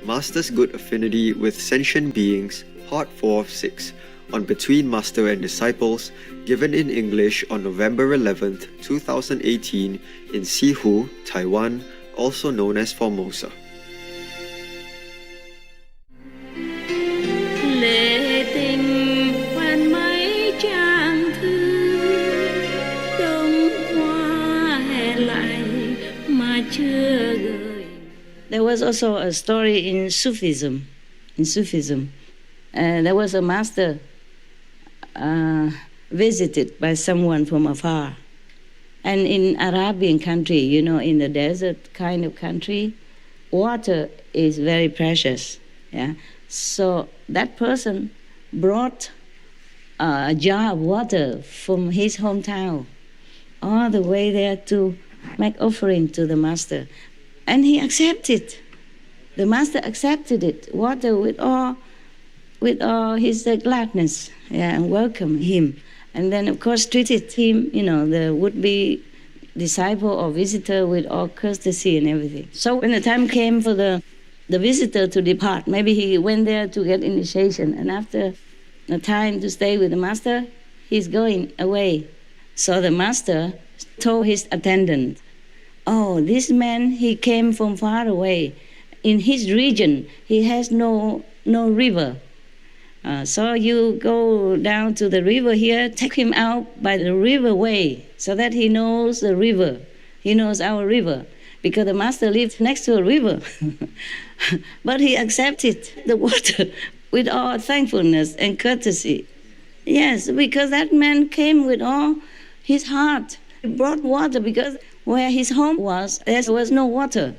Master's Good Affinity with Sentient Beings, Part 4 of 6, on Between Master and Disciples, given in English on November 11th, 2018 in Sihu, Taiwan, also known as Formosa. There was also a story in Sufism. There was a master visited by someone from afar. And in Arabian country, you know, in the desert kind of country, water is very precious. Yeah. So that person brought a jar of water from his hometown all the way there to make offering to the master. And he accepted. The master accepted it, water with all his gladness, yeah, and welcomed him. And then, of course, treated him, you know, the would-be disciple or visitor with all courtesy and everything. So when the time came for the visitor to depart, maybe he went there to get initiation, and after the time to stay with the master, he's going away. So the master told his attendant, "Oh, this man, he came from far away. In his region, he has no river. So you go down to the river here, take him out by the river way, so that he knows the river. He knows our river, because the master lives next to a river." But he accepted the water with all thankfulness and courtesy. Yes, because that man came with all his heart. He brought water because where his home was, there was no water.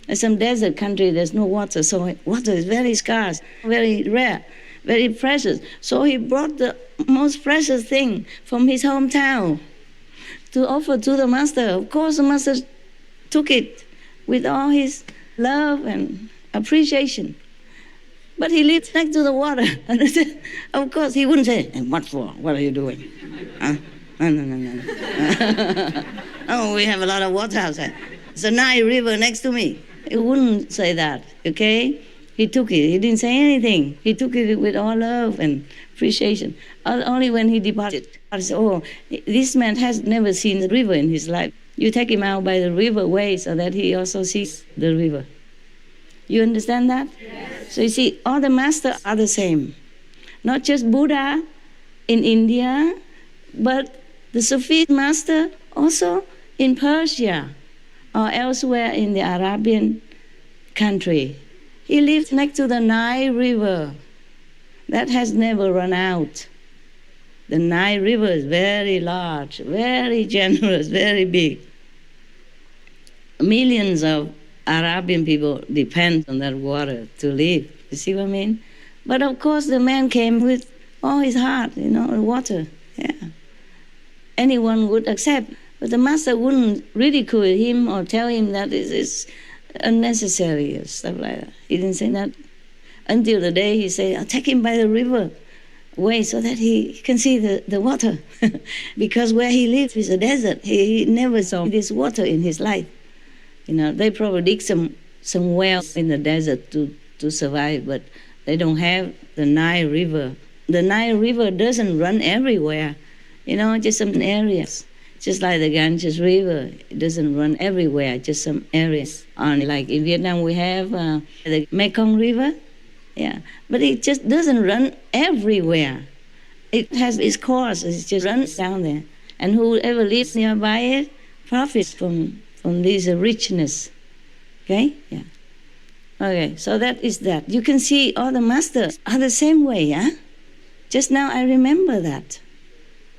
In some desert country, there's no water, so water is very scarce, very rare, very precious. So he brought the most precious thing from his hometown to offer to the master. Of course, the master took it with all his love and appreciation. But he lived next to the water. And of course, he wouldn't say, "And what for? What are you doing?" Huh? No. Oh, we have a lot of water outside. It's a Nile River next to me. He wouldn't say that, okay? He took it. He didn't say anything. He took it with all love and appreciation. Only when he departed, I said, "Oh, this man has never seen the river in his life. You take him out by the river way so that he also sees the river." You understand that? Yes. So you see, all the masters are the same. Not just Buddha in India, but the Sufi master also in Persia or elsewhere in the Arabian country. He lived next to the Nile River. That has never run out. The Nile River is very large, very generous, very big. Millions of Arabian people depend on that water to live. You see what I mean? But of course the man came with all his heart, you know, the water. Yeah. Anyone would accept. But the master wouldn't ridicule him or tell him that it is unnecessary or stuff like that. He didn't say that. Until the day he said, "I'll take him by the river way so that he can see the water." Because where he lived is a desert. He never saw this water in his life. You know, they probably dig some wells in the desert to survive, but they don't have the Nile River. The Nile River doesn't run everywhere, you know, just some areas. Just like the Ganges River, it doesn't run everywhere, just some areas. Like in Vietnam, we have the Mekong River, yeah, but it just doesn't run everywhere. It has its course, it just runs down there. And whoever lives nearby it profits from this richness, okay? Yeah. Okay, so that is that. You can see all the masters are the same way, yeah? Just now I remember that.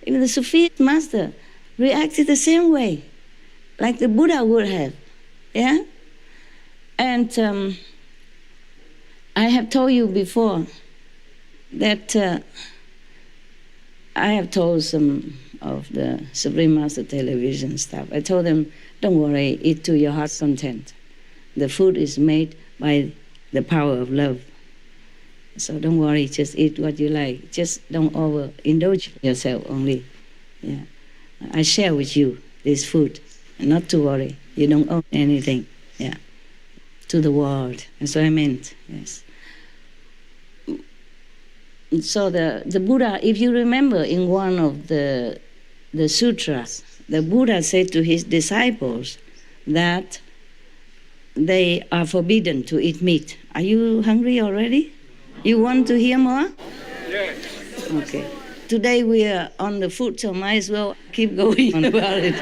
Even the Sufi master reacted the same way, like the Buddha would have, yeah? And I have told you before that I have told some of the Supreme Master television staff, I told them, "Don't worry, eat to your heart's content. The food is made by the power of love. So don't worry, just eat what you like. Just don't overindulge yourself only. Yeah. I share with you this food. Not to worry. You don't own anything. Yeah. to the world. That's what I meant, yes. So the Buddha, if you remember in one of the sutras, the Buddha said to his disciples that they are forbidden to eat meat. Are you hungry already? You want to hear more? Yes. Okay. Today we are on the food, so might as well keep going on about it.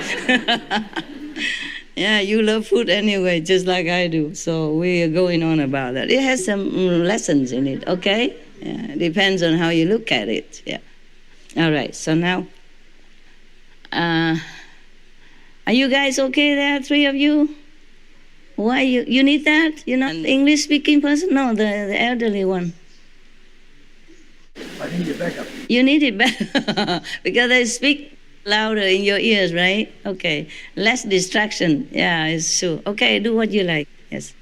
Yeah, you love food anyway, just like I do. So we are going on about that. It has some lessons in it, okay? Yeah, it depends on how you look at it. Yeah. All right, so now, are you guys okay there, three of you? Why you need that? You're not an English-speaking person? No, the elderly one. I need it back up. You need it back because they speak louder in your ears, right? Okay. Less distraction. Yeah, it's true. Okay, do what you like. Yes.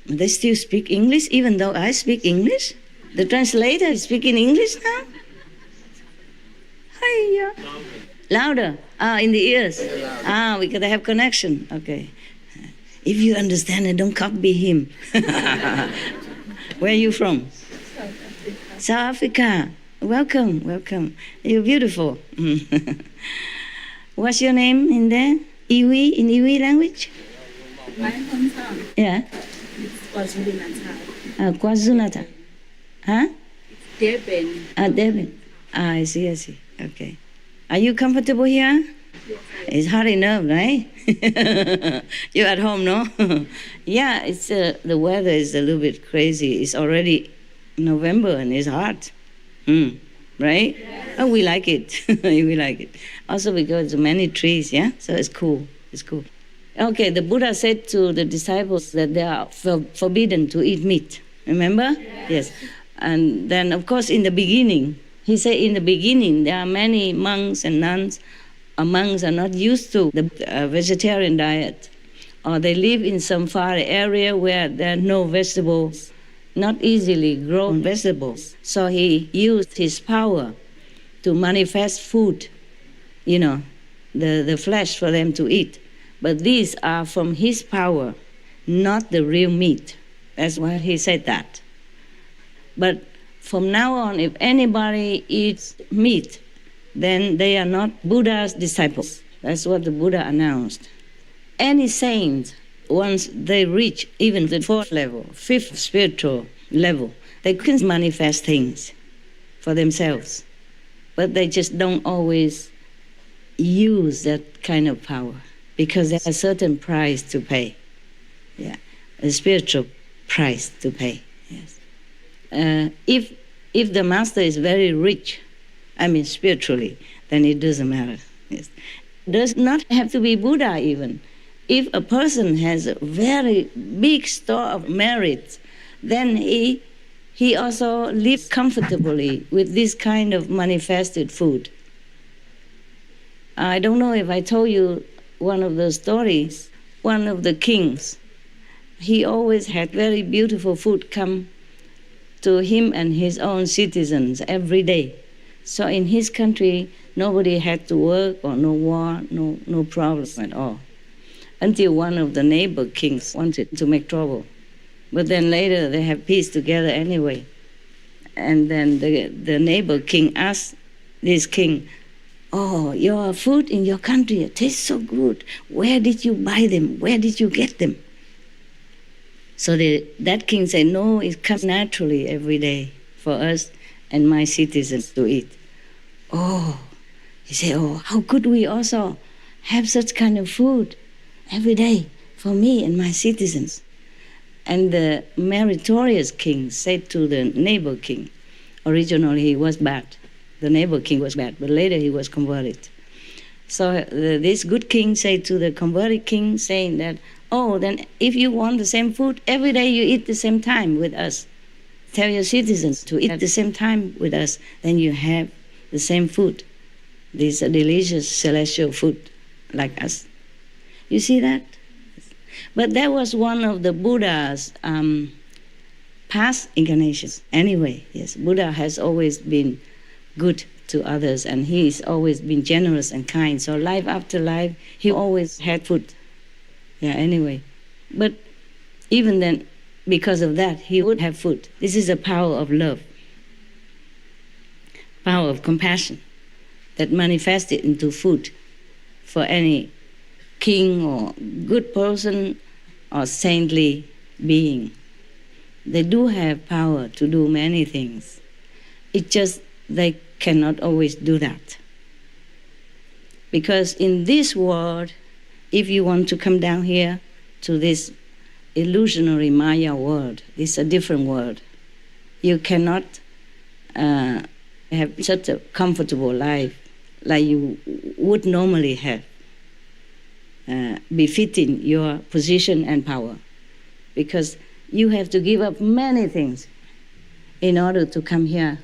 They still speak English even though I speak English? The translator is speaking English now? Hiya. Louder. In the ears. Because they have connection. Okay. If you understand it, don't copy him. Where are you from? South Africa. Welcome, welcome. You're beautiful. What's your name in there? Iwi, in Iwi language? My hometown Yeah. is KwaZulu-Natal. KwaZulu-Natal. Huh? Durban. Devin. I see, I see. Okay. Are you comfortable here? Yes, It's hard enough, right? You're at home, no? Yeah, it's the weather is a little bit crazy. It's already November and it's hot. Right? Yes. Oh, we like it. We like it. Also because many trees, yeah? So it's cool. It's cool. Okay, the Buddha said to the disciples that they are forbidden to eat meat. Remember? Yes. And then, of course, in the beginning, he said in the beginning there are many monks and nuns. Monks are not used to the vegetarian diet, or they live in some far area where there are no vegetables, not easily grown vegetables. So he used his power to manifest food, the flesh for them to eat. But these are from his power, not the real meat. That's why he said that. But from now on, if anybody eats meat, then they are not Buddha's disciples. That's what the Buddha announced. Any saint, once they reach even the fourth level, fifth spiritual level, they can manifest things for themselves. But they just don't always use that kind of power because there's a certain price to pay. Yeah, a spiritual price to pay. Yes. If the master is very rich, spiritually, then it doesn't matter. Yes. Does not have to be Buddha even. If a person has a very big store of merit, then he also lives comfortably with this kind of manifested food. I don't know if I told you one of the stories. One of the kings, he always had very beautiful food come to him and his own citizens every day. So in his country, nobody had to work or no war, no problem at all. Until one of the neighbor kings wanted to make trouble. But then later they have peace together anyway. And then the neighbor king asked this king, "Oh, your food in your country tastes so good. Where did you buy them? Where did you get them?" So that king said, "No, it comes naturally every day for us and my citizens to eat." Oh, he said, "Oh, how could we also have such kind of food every day for me and my citizens?" And the meritorious king said to the neighbor king, originally he was bad, the neighbor king was bad, but later he was converted. So this good king said to the converted king, saying that, "Oh, then if you want the same food, every day you eat the same time with us. Tell your citizens to eat at the same time with us, then you have the same food, this delicious celestial food like us." You see that? But that was one of the Buddha's past incarnations. Anyway, yes, Buddha has always been good to others and he's always been generous and kind. So life after life, he always had food. Yeah, anyway. But even then, because of that, he would have food. This is the power of love, power of compassion that manifested into food for any king or good person or saintly being. They do have power to do many things. It's just they cannot always do that. Because in this world, if you want to come down here to this illusionary Maya world, it's a different world. You cannot have such a comfortable life like you would normally have, befitting your position and power. Because you have to give up many things in order to come here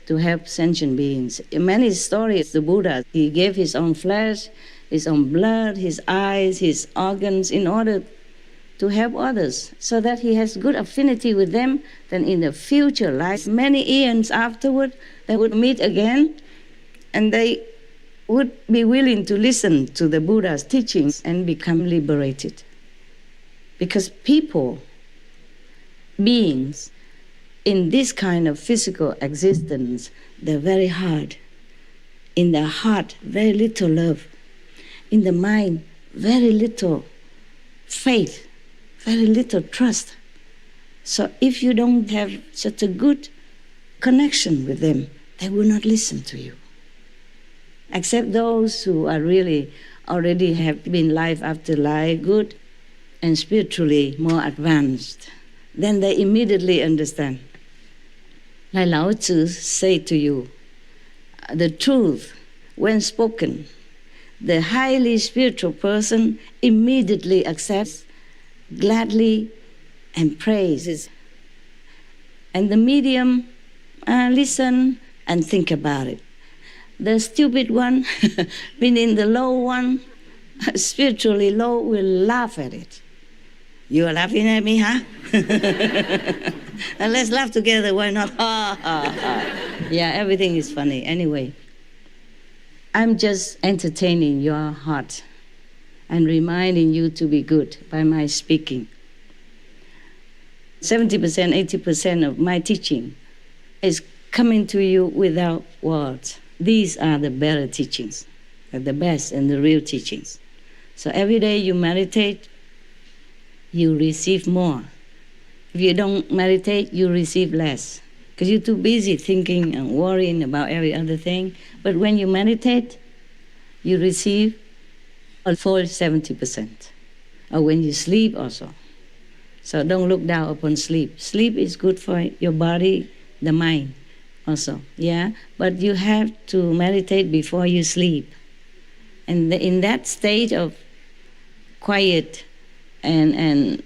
to help sentient beings. In many stories, the Buddha, he gave his own flesh, his own blood, his eyes, his organs in order to help others, so that he has good affinity with them. Then in the future life, many eons afterward, they would meet again and they would be willing to listen to the Buddha's teachings and become liberated. Because people, beings, in this kind of physical existence, they're very hard. In the heart, very little love. In the mind, very little faith, very little trust. So if you don't have such a good connection with them, they will not listen to you. Except those who are really already have been life after life, good and spiritually more advanced. Then they immediately understand. Like Lao Tzu say to you, the truth, when spoken, the highly spiritual person immediately accepts, gladly, and praises. And the medium listen and think about it. The stupid one, meaning the low one, spiritually low, will laugh at it. You are laughing at me, huh? And let's laugh together, why not? Ha, ha, ha. Yeah, everything is funny. Anyway, I'm just entertaining your heart and reminding you to be good by my speaking. 70%, 80% of my teaching is coming to you without words. These are the better teachings, the best and the real teachings. So every day you meditate, you receive more. If you don't meditate, you receive less, because you're too busy thinking and worrying about every other thing. But when you meditate, you receive a full 70%. Or when you sleep also. So don't look down upon sleep. Sleep is good for your body, the mind also, yeah? But you have to meditate before you sleep. And in that state of quiet and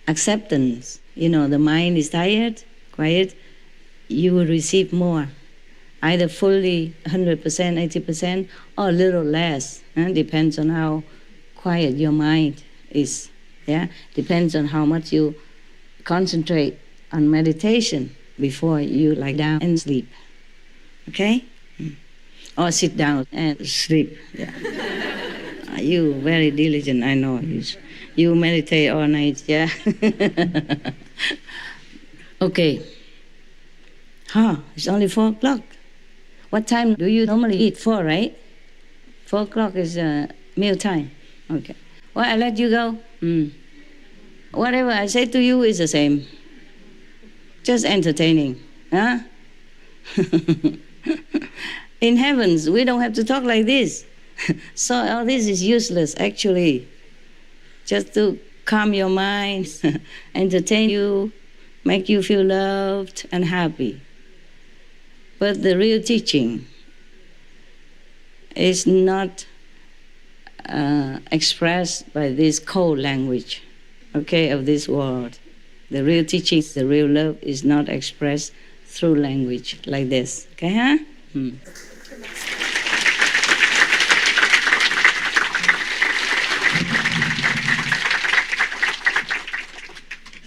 acceptance, you know, the mind is tired, quiet, you will receive more. Either fully 100%, 80%, or a little less. Depends on how quiet your mind is. Yeah, depends on how much you concentrate on meditation before you lie down and sleep. Okay? Or sit down and sleep. Yeah. You very diligent, I know. You meditate all night, yeah? Okay. It's only 4 o'clock. What time do you normally eat? 4, right? 4 o'clock is meal time. Okay. Well, I let you go. Whatever I say to you is the same. Just entertaining. Huh? In heavens, we don't have to talk like this. So all this is useless, actually. Just to calm your mind, entertain you, make you feel loved and happy. But the real teaching is not expressed by this cold language, okay, of this world. The real teaching, the real love is not expressed through language like this, okay, huh?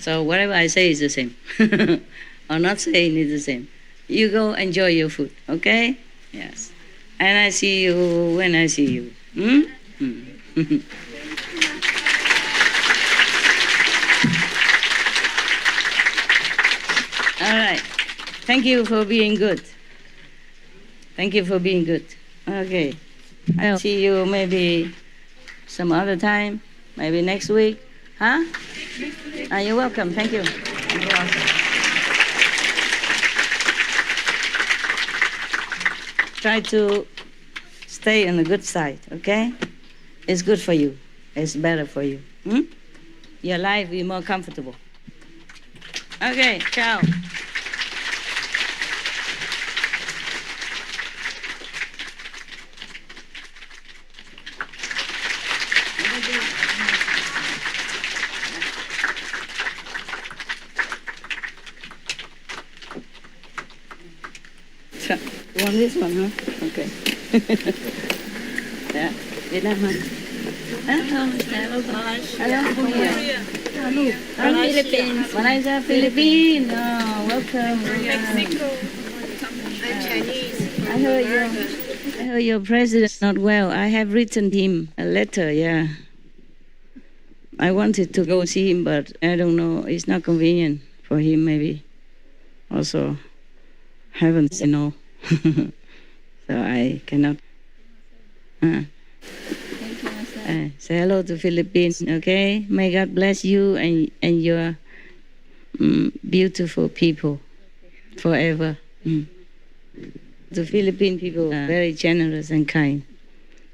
So whatever I say is the same. Or not saying is the same. You go enjoy your food, okay? Yes. And I see you when I see you. right. Thank you for being good. Thank you for being good. Okay. I'll see you maybe some other time, maybe next week. Huh? You're welcome. Thank you. Thank you also. Try to stay on the good side, okay? It's good for you. It's better for you. Your life will be more comfortable. Okay, ciao. You want this one, huh? Okay. Yeah. Việt Nam hả? Hello, gosh. Hello, from where? From Philippines. Malaysia, Philippines. Oh, welcome. Mexico. I'm Chinese. I heard your president's not well. I have written him a letter, yeah. I wanted to go see him, but I don't know. It's not convenient for him, maybe. Also, haven't said no. So I cannot. Thank you, Master. Say hello to Philippines, okay? May God bless you and your beautiful people forever. The Philippine people are very generous and kind.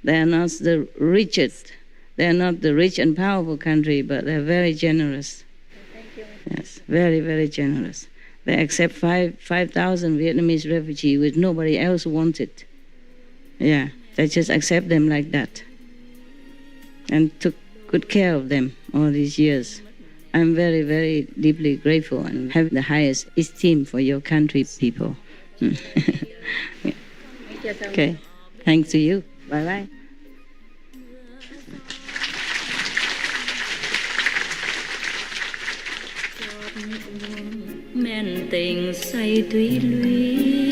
They are not the richest. They are not the rich and powerful country, but they are very generous. Thank you. Yes, very, very generous. They accept 5,000 Vietnamese refugees which nobody else wanted. Yeah, they just accept them like that. And took good care of them all these years. I'm very, very deeply grateful and have the highest esteem for your country people. Thank you so much. Okay, thanks to you. Bye-bye. Men tình say thủy lũy